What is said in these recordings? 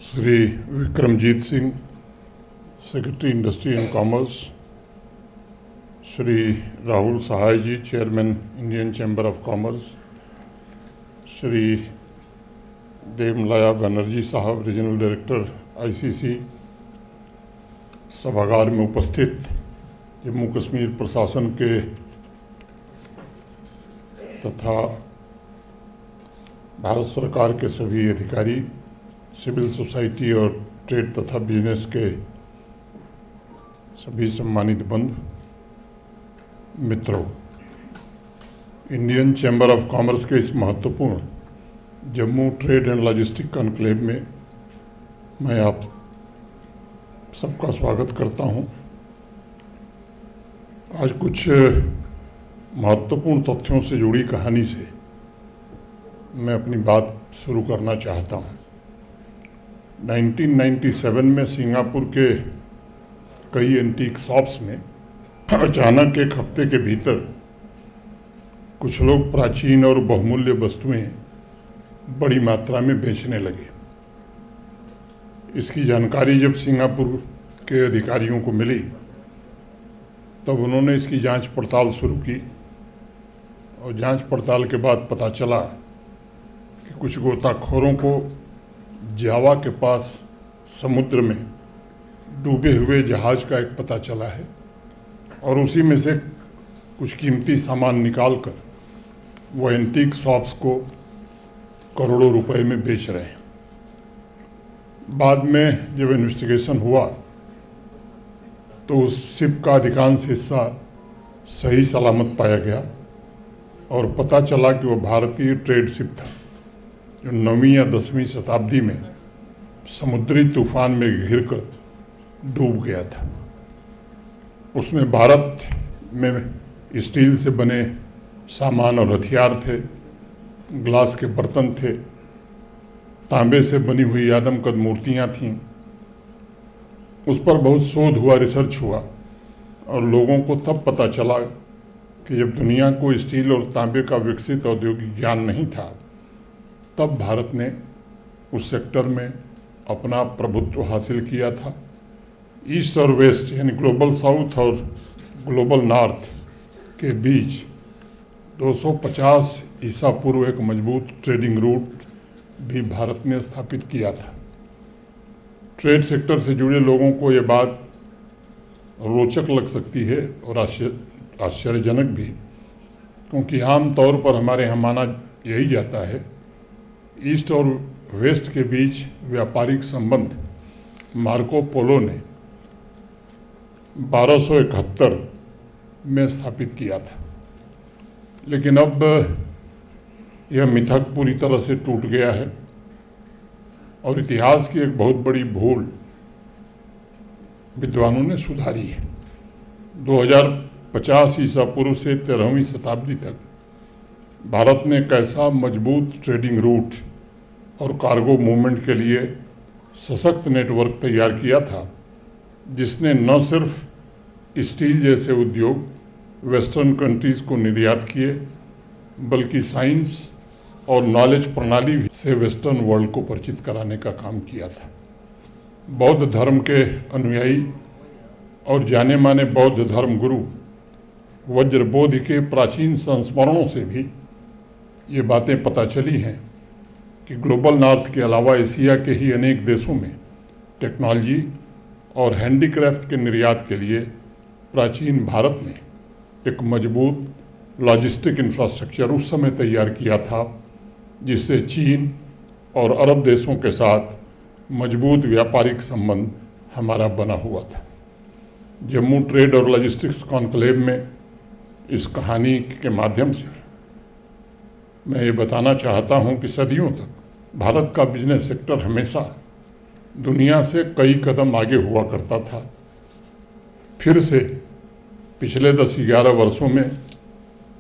Shri Vikramjit Singh, secretary industry and commerce, Shri Rahul Sahay ji, chairman Indian chamber of commerce, Shri Devmalaya Banerjee sahab, regional director ICC, सभागार में उपस्थित जम्मू कश्मीर प्रशासन के तथा भारत सरकार के सभी अधिकारी, सिविल सोसाइटी और ट्रेड तथा बिजनेस के सभी सम्मानित बंधु मित्रों, इंडियन चैम्बर ऑफ कॉमर्स के इस महत्वपूर्ण Jammu trade and logistic conclave में मैं आप सबका स्वागत करता हूं। आज कुछ महत्वपूर्ण तथ्यों से जुड़ी कहानी से मैं अपनी बात शुरू करना चाहता हूं। 1997 में सिंगापुर के कई एंटीक शॉप्स में अचानक एक हफ्ते के भीतर कुछ लोग प्राचीन और बहुमूल्य वस्तुएं बड़ी मात्रा में बेचने लगे। इसकी जानकारी जब सिंगापुर के अधिकारियों को मिली तब उन्होंने इसकी जांच पड़ताल शुरू की और जांच पड़ताल के बाद पता चला कि कुछ गोताखोरों को जावा के पास समुद्र में डूबे हुए जहाज का एक पता चला है और उसी में से कुछ कीमती सामान निकालकर वो एंटीक शॉप्स को करोड़ों रुपए में बेच रहे हैं। बाद में जब इन्वेस्टिगेशन हुआ तो उस शिप का अधिकांश हिस्सा सही सलामत पाया गया और पता चला कि वो भारतीय ट्रेड शिप था जो 9वीं या 10वीं शताब्दी में समुद्री तूफान में घिरकर डूब गया था। उसमें भारत में स्टील से बने सामान और हथियार थे, ग्लास के बर्तन थे, तांबे से बनी हुई आदमकद मूर्तियाँ थीं। उस पर बहुत शोध हुआ, रिसर्च हुआ और लोगों को तब पता चला कि जब दुनिया को स्टील और तांबे का विकसित औद्योगिक ज्ञान नहीं था तब भारत ने उस सेक्टर में अपना प्रभुत्व हासिल किया था। ईस्ट और वेस्ट यानी ग्लोबल साउथ और ग्लोबल नॉर्थ के बीच 250 ईसा पूर्व एक मजबूत ट्रेडिंग रूट भी भारत ने स्थापित किया था। ट्रेड सेक्टर से जुड़े लोगों को ये बात रोचक लग सकती है और आश्चर्यजनक भी, क्योंकि आम तौर पर हमारे यहाँ माना यही जाता है ईस्ट और वेस्ट के बीच व्यापारिक संबंध मार्को पोलो ने 1271 में स्थापित किया था। लेकिन अब यह मिथक पूरी तरह से टूट गया है और इतिहास की एक बहुत बड़ी भूल विद्वानों ने सुधारी है। 2050 ईसा पूर्व से 13वीं शताब्दी तक भारत ने एक ऐसा मजबूत ट्रेडिंग रूट और कार्गो मूवमेंट के लिए सशक्त नेटवर्क तैयार किया था जिसने न सिर्फ स्टील जैसे उद्योग वेस्टर्न कंट्रीज़ को निर्यात किए बल्कि साइंस और नॉलेज प्रणाली भी से वेस्टर्न वर्ल्ड को परिचित कराने का काम किया था। बौद्ध धर्म के अनुयायी और जाने माने बौद्ध धर्म गुरु वज्रबोध के प्राचीन संस्मरणों से भी ये बातें पता चली हैं कि ग्लोबल नॉर्थ के अलावा एशिया के ही अनेक देशों में टेक्नोलॉजी और हैंडीक्राफ्ट के निर्यात के लिए प्राचीन भारत ने एक मजबूत लॉजिस्टिक इंफ्रास्ट्रक्चर उस समय तैयार किया था जिससे चीन और अरब देशों के साथ मजबूत व्यापारिक संबंध हमारा बना हुआ था। जम्मू ट्रेड और लॉजिस्टिक्स कॉन्क्लेव में इस कहानी के माध्यम से मैं ये बताना चाहता हूँ कि सदियों तक भारत का बिजनेस सेक्टर हमेशा दुनिया से कई कदम आगे हुआ करता था। फिर से पिछले 10-11 वर्षों में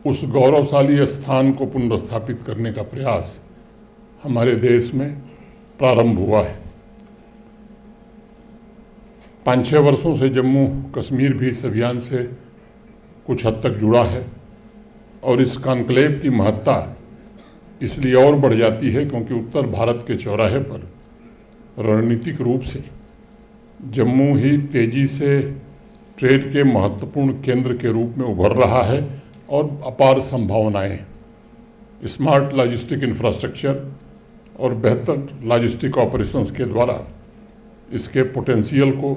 उस गौरवशाली स्थान को पुनर्स्थापित करने का प्रयास हमारे देश में प्रारंभ हुआ है। 5-6 वर्षों से जम्मू कश्मीर भी इस अभियान से कुछ हद तक जुड़ा है और इस कॉन्क्लेव की महत्ता इसलिए और बढ़ जाती है क्योंकि उत्तर भारत के चौराहे पर रणनीतिक रूप से जम्मू ही तेजी से ट्रेड के महत्वपूर्ण केंद्र के रूप में उभर रहा है और अपार संभावनाएं स्मार्ट लॉजिस्टिक इंफ्रास्ट्रक्चर और बेहतर लॉजिस्टिक ऑपरेशंस के द्वारा इसके पोटेंशियल को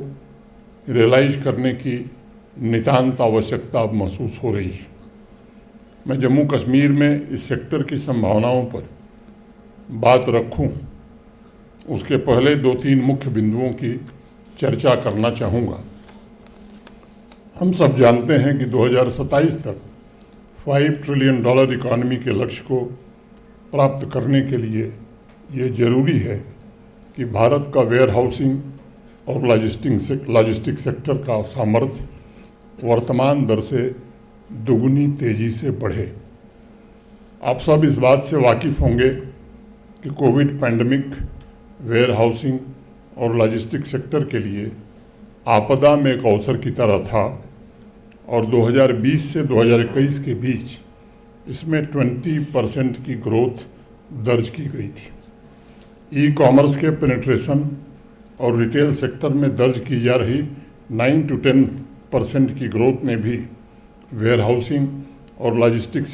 रियलाइज करने की नितांत आवश्यकता अब महसूस हो रही है। मैं जम्मू कश्मीर में इस सेक्टर की संभावनाओं पर बात रखूं, उसके पहले 2-3 मुख्य बिंदुओं की चर्चा करना चाहूँगा। हम सब जानते हैं कि 2027 तक $5 ट्रिलियन इकॉनमी के लक्ष्य को प्राप्त करने के लिए ये जरूरी है कि भारत का वेयर हाउसिंग और लॉजिस्टिक सेक्टर का सामर्थ्य वर्तमान दर से दुगनी तेजी से बढ़े। आप सब इस बात से वाकिफ़ होंगे कि कोविड पैंडमिक वेयर हाउसिंग और लॉजिस्टिक सेक्टर के लिए आपदा में एक अवसर की तरह था और 2020 से 2021 के बीच इसमें 20% की ग्रोथ दर्ज की गई थी। ई कॉमर्स के पेनिट्रेशन और रिटेल सेक्टर में दर्ज की जा रही 9 to 10% की ग्रोथ ने भी वेयर हाउसिंग और लॉजिस्टिक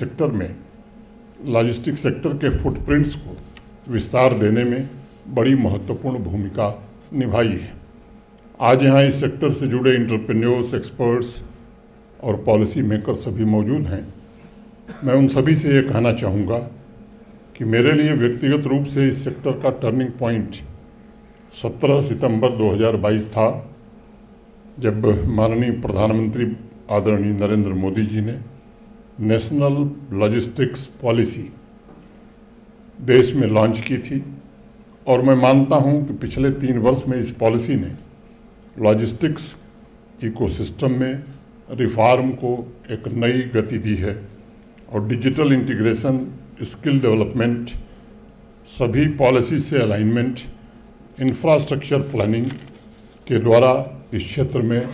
सेक्टर के फुटप्रिंट्स को विस्तार देने में बड़ी महत्वपूर्ण भूमिका निभाई है। आज यहाँ इस सेक्टर से जुड़े एंटरप्रेन्योर्स, एक्सपर्ट्स और पॉलिसी मेकर सभी मौजूद हैं। मैं उन सभी से ये कहना चाहूँगा कि मेरे लिए व्यक्तिगत रूप से इस सेक्टर का टर्निंग पॉइंट 17 सितंबर 2022 था, जब माननीय प्रधानमंत्री आदरणीय नरेंद्र मोदी जी ने नेशनल लॉजिस्टिक्स पॉलिसी देश में लॉन्च की थी। और मैं मानता हूं कि पिछले 3 वर्ष में इस पॉलिसी ने लॉजिस्टिक्स इकोसिस्टम में रिफॉर्म को एक नई गति दी है और डिजिटल इंटीग्रेशन, स्किल डेवलपमेंट, सभी पॉलिसी से अलाइनमेंट, इंफ्रास्ट्रक्चर प्लानिंग के द्वारा इस क्षेत्र में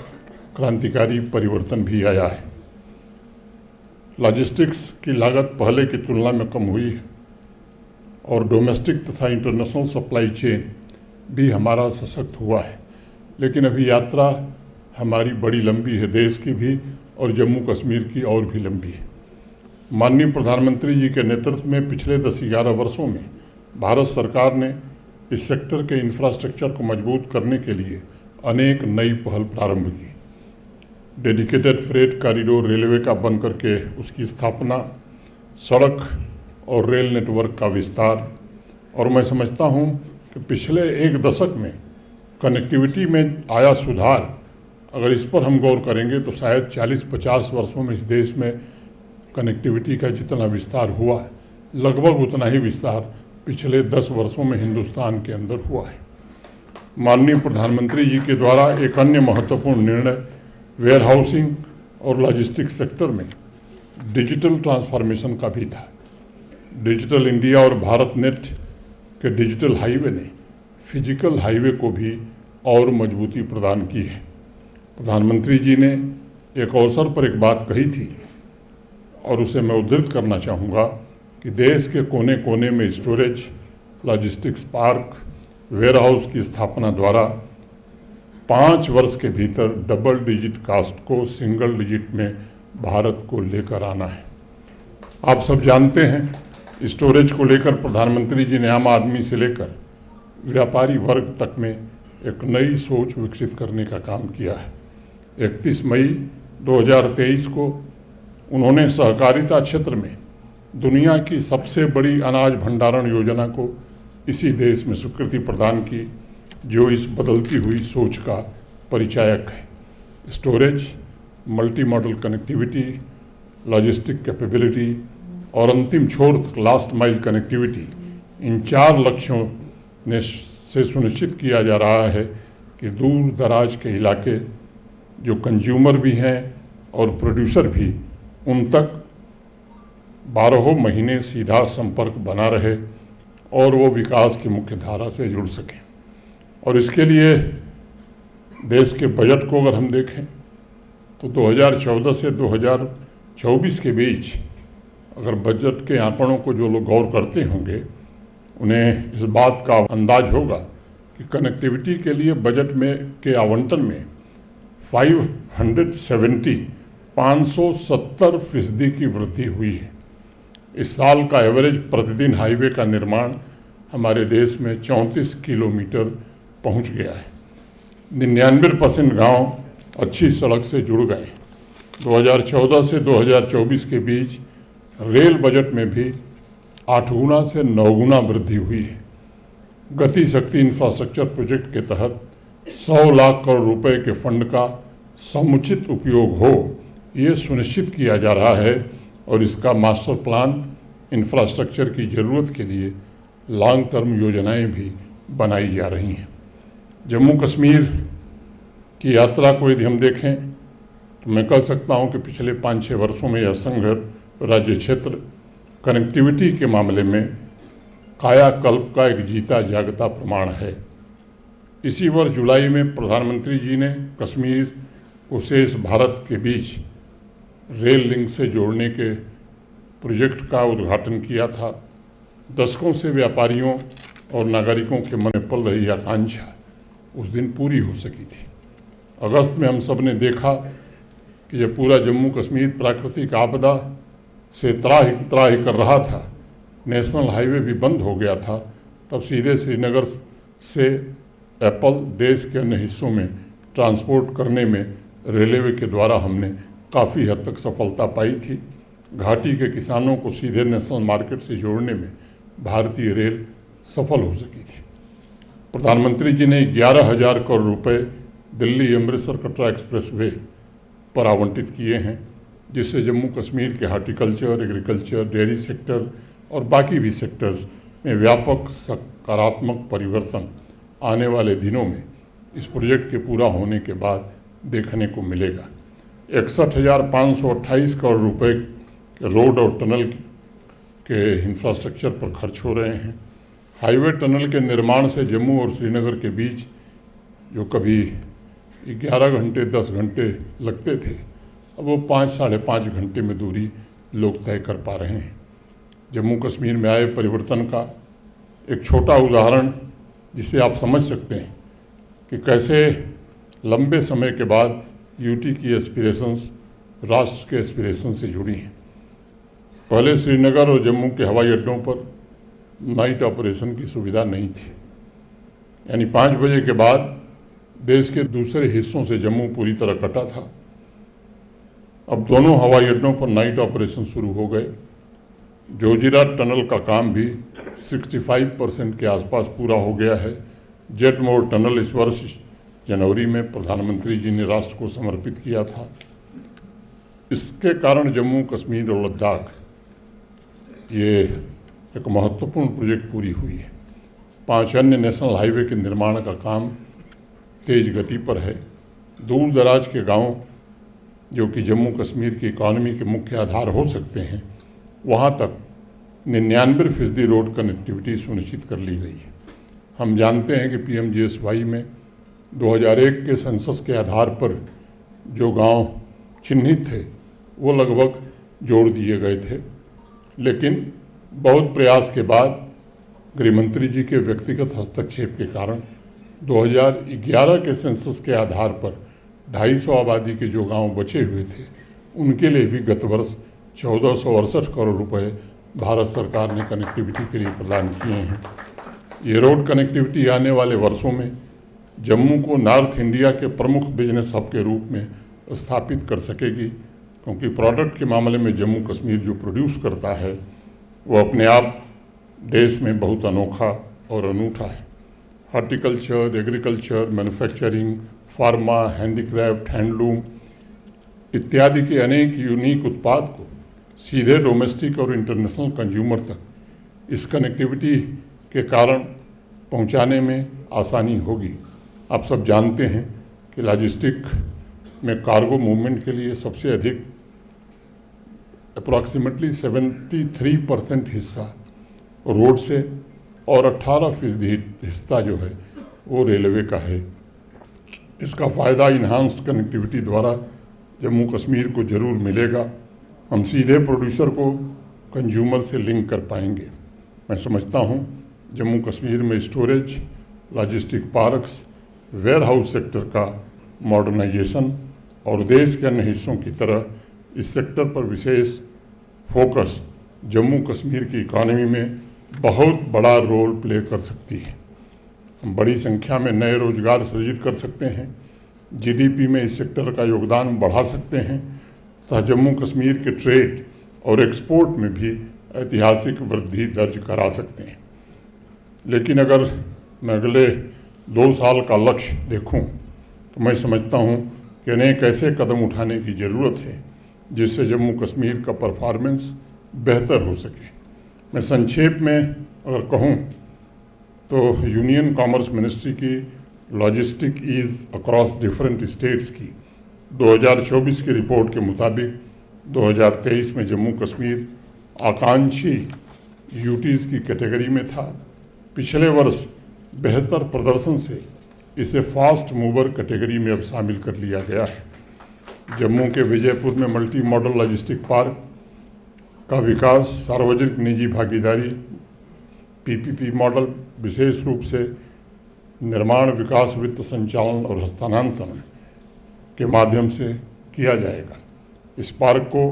क्रांतिकारी परिवर्तन भी आया है। लॉजिस्टिक्स की लागत पहले की तुलना में कम हुई है और डोमेस्टिक तथा इंटरनेशनल सप्लाई चेन भी हमारा सशक्त हुआ है, लेकिन अभी यात्रा हमारी बड़ी लंबी है, देश की भी और जम्मू कश्मीर की और भी लंबी है। माननीय प्रधानमंत्री जी के नेतृत्व में पिछले 10-11 वर्षों में भारत सरकार ने इस सेक्टर के इंफ्रास्ट्रक्चर को मजबूत करने के लिए अनेक नई पहल प्रारंभ की। डेडिकेटेड फ्रेट कॉरिडोर रेलवे का बन करके उसकी स्थापना, सड़क और रेल नेटवर्क का विस्तार, और मैं समझता हूँ कि पिछले 1 दशक में कनेक्टिविटी में आया सुधार, अगर इस पर हम गौर करेंगे तो शायद 40-50 वर्षों में इस देश में कनेक्टिविटी का जितना विस्तार हुआ है, लगभग उतना ही विस्तार पिछले 10 वर्षों में हिंदुस्तान के अंदर हुआ है। माननीय प्रधानमंत्री जी के द्वारा एक अन्य महत्वपूर्ण निर्णय वेयर हाउसिंग और लॉजिस्टिक्स सेक्टर में डिजिटल ट्रांसफॉर्मेशन का भी था। डिजिटल इंडिया और भारत नेट के डिजिटल हाईवे ने फिजिकल हाईवे को भी और मजबूती प्रदान की है। प्रधानमंत्री जी ने एक अवसर पर एक बात कही थी और उसे मैं उद्धृत करना चाहूँगा कि देश के कोने कोने में storage, logistics park, warehouse की स्थापना द्वारा 5 वर्ष के भीतर डबल डिजिट कास्ट को सिंगल डिजिट में भारत को लेकर आना है। आप सब जानते हैं स्टोरेज को लेकर प्रधानमंत्री जी ने आम आदमी से लेकर व्यापारी वर्ग तक में एक नई सोच विकसित करने का काम किया है। 31 मई 2023 को उन्होंने सहकारिता क्षेत्र में दुनिया की सबसे बड़ी अनाज भंडारण योजना को इसी देश में स्वीकृति प्रदान की, जो इस बदलती हुई सोच का परिचायक है। Storage, multi modal connectivity, logistic capability और अंतिम छोर तक लास्ट माइल कनेक्टिविटी, इन 4 लक्ष्यों ने से सुनिश्चित किया जा रहा है कि दूर दराज के इलाके जो कंज्यूमर भी हैं और प्रोड्यूसर भी, उन तक 12 महीने सीधा संपर्क बना रहे और वो विकास की मुख्य धारा से जुड़ सकें। और इसके लिए देश के बजट को अगर हम देखें तो 2014 से 2024 के बीच अगर बजट के आंकड़ों को जो लोग गौर करते होंगे, उन्हें इस बात का अंदाज होगा कि कनेक्टिविटी के लिए बजट में के आवंटन में 570% की वृद्धि हुई है। इस साल का एवरेज प्रतिदिन हाईवे का निर्माण हमारे देश में 34 किलोमीटर पहुंच गया है। 99% गांव अच्छी सड़क से जुड़ गए। 2014 से 2024 के बीच रेल बजट में भी 8 गुना से 9 गुना वृद्धि हुई है। गति शक्ति इंफ्रास्ट्रक्चर प्रोजेक्ट के तहत 100 लाख करोड़ रुपए के फंड का समुचित उपयोग हो, ये सुनिश्चित किया जा रहा है और इसका मास्टर प्लान इंफ्रास्ट्रक्चर की ज़रूरत के लिए लॉन्ग टर्म योजनाएं भी बनाई जा रही हैं। जम्मू कश्मीर की यात्रा को यदि हम देखें तो मैं कह सकता हूं कि पिछले 5-6 वर्षों में यह संघ राज्य क्षेत्र कनेक्टिविटी के मामले में कायाकल्प का एक जीता जागता प्रमाण है। इसी वर्ष जुलाई में प्रधानमंत्री जी ने कश्मीर को शेष भारत के बीच रेल लिंक से जोड़ने के प्रोजेक्ट का उद्घाटन किया था। दशकों से व्यापारियों और नागरिकों के मन में पल रही आकांक्षा उस दिन पूरी हो सकी थी। अगस्त में हम सब ने देखा कि जब पूरा जम्मू कश्मीर प्राकृतिक आपदा से त्राही कर रहा था, नेशनल हाईवे भी बंद हो गया था, तब सीधे श्रीनगर से एप्पल देश के अन्य हिस्सों में ट्रांसपोर्ट करने में रेलवे के द्वारा हमने काफ़ी हद तक सफलता पाई थी। घाटी के किसानों को सीधे नेशनल मार्केट से जोड़ने में भारतीय रेल सफल हो सकी थी। प्रधानमंत्री जी ने 11,000 करोड़ रुपए दिल्ली अमृतसर कटरा एक्सप्रेस वे पर आवंटित किए हैं, जिससे जम्मू कश्मीर के हार्टिकल्चर, एग्रीकल्चर, डेयरी सेक्टर और बाकी भी सेक्टर्स में व्यापक सकारात्मक परिवर्तन आने वाले दिनों में इस प्रोजेक्ट के पूरा होने के बाद देखने को मिलेगा। 61,528 करोड़ रुपए के रोड और टनल के इंफ्रास्ट्रक्चर पर खर्च हो रहे हैं। हाईवे टनल के निर्माण से जम्मू और श्रीनगर के बीच जो कभी 11 घंटे 10 घंटे लगते थे, अब वो 5-साढ़े 5 घंटे में दूरी लोग तय कर पा रहे हैं। जम्मू कश्मीर में आए परिवर्तन का एक छोटा उदाहरण जिसे आप समझ सकते हैं कि कैसे लंबे समय के बाद यूटी की एस्पिरेशंस राष्ट्र के एस्पिरेशन से जुड़ी हैं। पहले श्रीनगर और जम्मू के हवाई अड्डों पर नाइट ऑपरेशन की सुविधा नहीं थी, यानी 5 बजे के बाद देश के दूसरे हिस्सों से जम्मू पूरी तरह कटा था। अब दोनों हवाई अड्डों पर नाइट ऑपरेशन शुरू हो गए। जोजिरात टनल का काम भी 65% के आसपास पूरा हो गया है। जेट मोड़ टनल इस वर्ष जनवरी में प्रधानमंत्री जी ने राष्ट्र को समर्पित किया था। इसके कारण जम्मू कश्मीर और लद्दाख ये एक महत्वपूर्ण प्रोजेक्ट पूरी हुई है। 5 अन्य नेशनल हाईवे के निर्माण का काम तेज गति पर है। दूर दराज के गांव जो कि जम्मू कश्मीर की इकॉनमी के मुख्य आधार हो सकते हैं, वहां तक 99% रोड कनेक्टिविटी सुनिश्चित कर ली गई है। हम जानते हैं कि PMGSY में 2001 के सेंसस के आधार पर जो गांव चिन्हित थे वो लगभग जोड़ दिए गए थे, लेकिन बहुत प्रयास के बाद गृहमंत्री जी के व्यक्तिगत हस्तक्षेप के कारण 2011 के सेंसस के आधार पर 250 आबादी के जो गांव बचे हुए थे उनके लिए भी गत वर्ष 1468 करोड़ रुपए भारत सरकार ने कनेक्टिविटी के लिए प्रदान किए हैं। ये रोड कनेक्टिविटी आने वाले वर्षों में जम्मू को नॉर्थ इंडिया के प्रमुख बिजनेस हब के रूप में स्थापित कर सकेगी, क्योंकि प्रोडक्ट के मामले में जम्मू कश्मीर जो प्रोड्यूस करता है वो अपने आप देश में बहुत अनोखा और अनूठा है। Horticulture, agriculture, manufacturing, pharma, handicraft, handloom इत्यादि के अनेक यूनिक उत्पाद को सीधे डोमेस्टिक और इंटरनेशनल कंज्यूमर तक इस कनेक्टिविटी के कारण पहुंचाने में आसानी होगी। आप सब जानते हैं कि लॉजिस्टिक में कार्गो मूवमेंट के लिए सबसे अधिक अप्रॉक्सीमेटली 73% हिस्सा रोड से और 18% हिस्सा जो है वो रेलवे का है। इसका फ़ायदा इन्हांस्ड कनेक्टिविटी द्वारा जम्मू कश्मीर को ज़रूर मिलेगा। हम सीधे प्रोड्यूसर को कंज्यूमर से लिंक कर पाएंगे। मैं समझता हूँ जम्मू कश्मीर में storage, logistic parks, warehouse sector का मॉडर्नाइजेशन और देश के अन्य हिस्सों की तरह इस सेक्टर पर विशेष फोकस जम्मू कश्मीर की इकॉनमी में बहुत बड़ा रोल प्ले कर सकती है। हम बड़ी संख्या में नए रोजगार सृजित कर सकते हैं, जीडीपी में इस सेक्टर का योगदान बढ़ा सकते हैं तथा जम्मू कश्मीर के ट्रेड और एक्सपोर्ट में भी ऐतिहासिक वृद्धि दर्ज करा सकते हैं। लेकिन अगर मैं अगले 2 साल का लक्ष्य देखूं तो मैं समझता हूं कि अनेक ऐसे कदम उठाने की ज़रूरत है जिससे जम्मू कश्मीर का परफॉर्मेंस बेहतर हो सके। मैं संक्षेप में अगर कहूं तो यूनियन कॉमर्स मिनिस्ट्री की logistic ease across different states की 2024 की रिपोर्ट के मुताबिक 2023 में जम्मू कश्मीर आकांक्षी यूटीज़ की कैटेगरी में था। पिछले वर्ष बेहतर प्रदर्शन से इसे फास्ट मूवर कैटेगरी में अब शामिल कर लिया गया है। जम्मू के विजयपुर में मल्टी मॉडल लॉजिस्टिक पार्क का विकास सार्वजनिक निजी भागीदारी पीपीपी मॉडल, विशेष रूप से निर्माण विकास वित्त संचालन और हस्तांतरण के माध्यम से किया जाएगा। इस पार्क को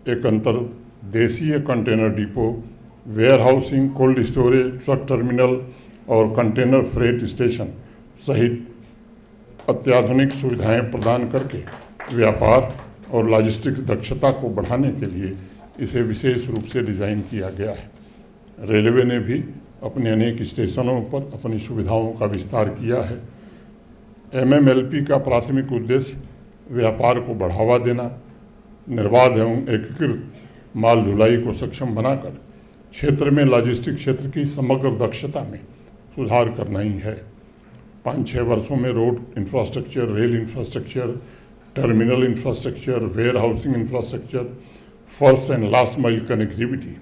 एक अंतर्देशीय container depot, warehousing, cold storage, truck terminal और कंटेनर फ्रेट स्टेशन सहित अत्याधुनिक सुविधाएं प्रदान करके व्यापार और लॉजिस्टिक्स दक्षता को बढ़ाने के लिए इसे विशेष रूप से डिज़ाइन किया गया है। रेलवे ने भी अपने अनेक स्टेशनों पर अपनी सुविधाओं का विस्तार किया है। एमएमएलपी का प्राथमिक उद्देश्य व्यापार को बढ़ावा देना, निर्बाध एवं एकीकृत माल ढुलाई को सक्षम बनाकर क्षेत्र में लॉजिस्टिक क्षेत्र की समग्र दक्षता में सुधार करना ही है। 5-6 वर्षों में road infrastructure, rail infrastructure, terminal infrastructure, warehousing infrastructure, first and last mile connectivity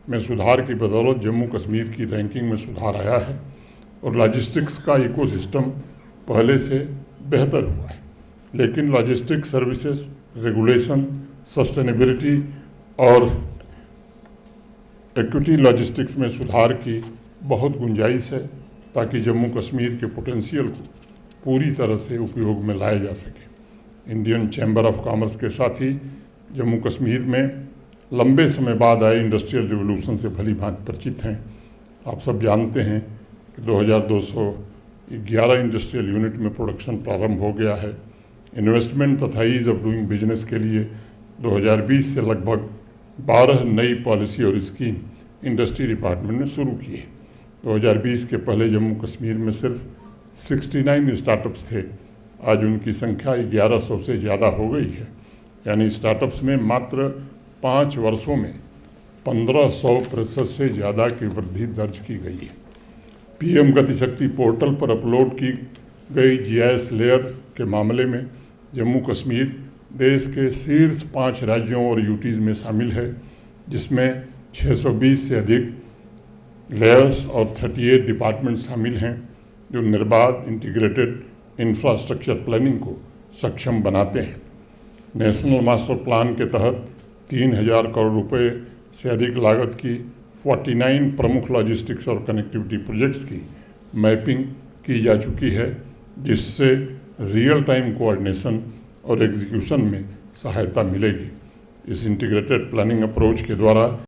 में सुधार की बदौलत जम्मू कश्मीर की रैंकिंग में सुधार आया है और लॉजिस्टिक्स का इकोसिस्टम पहले से बेहतर हुआ है। लेकिन लॉजिस्टिक सर्विसेज, रेगुलेशन, सस्टेनेबिलिटी और इक्विटी लॉजिस्टिक्स में सुधार की बहुत गुंजाइश है ताकि जम्मू कश्मीर के पोटेंशियल को पूरी तरह से उपयोग में लाया जा सके। इंडियन चैम्बर ऑफ कॉमर्स के साथ ही जम्मू कश्मीर में लंबे समय बाद आए इंडस्ट्रियल रिवोल्यूशन से भली भांति परिचित हैं। आप सब जानते हैं कि 2211 इंडस्ट्रियल यूनिट में प्रोडक्शन प्रारंभ हो गया है। इन्वेस्टमेंट तथा ईज ऑफ डूइंग बिजनेस के लिए 2020 से लगभग 12 नई पॉलिसी और स्कीम इंडस्ट्री डिपार्टमेंट ने शुरू की है। 2020 के पहले जम्मू कश्मीर में सिर्फ 69 स्टार्टअप्स थे, आज उनकी संख्या 1100 से ज़्यादा हो गई है। यानी स्टार्टअप्स में मात्र 5 वर्षों में 1500% से ज़्यादा की वृद्धि दर्ज की गई है। पीएम गतिशक्ति पोर्टल पर अपलोड की गई जीआईएस लेयर्स के मामले में जम्मू कश्मीर देश के शीर्ष 5 राज्यों और यूटीज़ में शामिल है, जिसमें 620 से अधिक लेयर्स और 38 डिपार्टमेंट शामिल हैं जो निर्बाध इंटीग्रेटेड इंफ्रास्ट्रक्चर प्लानिंग को सक्षम बनाते हैं। नेशनल मास्टर प्लान के तहत 3000 करोड़ रुपए से अधिक लागत की 49 प्रमुख लॉजिस्टिक्स और कनेक्टिविटी प्रोजेक्ट्स की मैपिंग की जा चुकी है, जिससे रियल टाइम कोऑर्डिनेशन और एग्जीक्यूशन में सहायता मिलेगी। इस इंटीग्रेटेड प्लानिंग अप्रोच के द्वारा